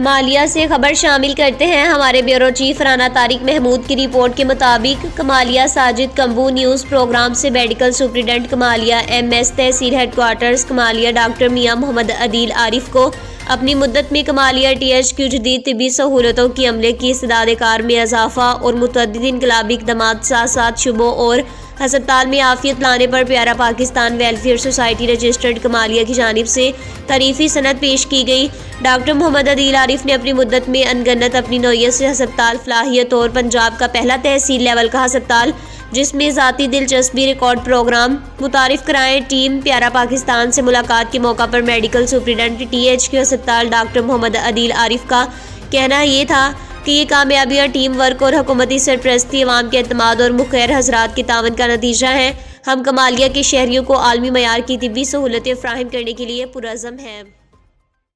کمالیہ سے خبر شامل کرتے ہیں۔ ہمارے بیورو چیف رانا طارق محمود کی رپورٹ کے مطابق کمالیہ ساجد کمبو نیوز پروگرام سے میڈیکل سپرنٹنڈنٹ کمالیہ MS تحصیل ہیڈ کوارٹرز کمالیہ ڈاکٹر میاں محمد عدیل عارف کو اپنی مدت میں کمالیہ THQ جدید طبی سہولتوں کی عملے کی استعداد کار میں اضافہ اور متعدد انقلابی اقدامات ساتھ ساتھ شعبوں اور ہسپتال میں عافیت لانے پر پیارا Pakistan welfare society registered Kamalia کی جانب سے تعریفی سند پیش کی گئی۔ ڈاکٹر محمد عدیل عارف نے اپنی مدت میں انگنت اپنی نوعیت سے ہسپتال فلاحیت اور پنجاب کا پہلا تحصیل لیول کا ہسپتال جس میں ذاتی دلچسپی ریکارڈ پروگرام متعارف کرائے۔ ٹیم پیارا پاکستان سے ملاقات کے موقع پر میڈیکل سپرنٹنڈنٹ THQ ہسپتال ڈاکٹر محمد عدیل عارف کا کہنا یہ تھا کہ یہ کامیابیاں ٹیم ورک اور حکومتی سرپرستی، عوام کے اعتماد اور مخیر حضرات کے تعاون کا نتیجہ ہے۔ ہم کمالیہ کے شہریوں کو عالمی معیار کی طبی سہولتیں فراہم کرنے کے لیے پرعزم ہیں۔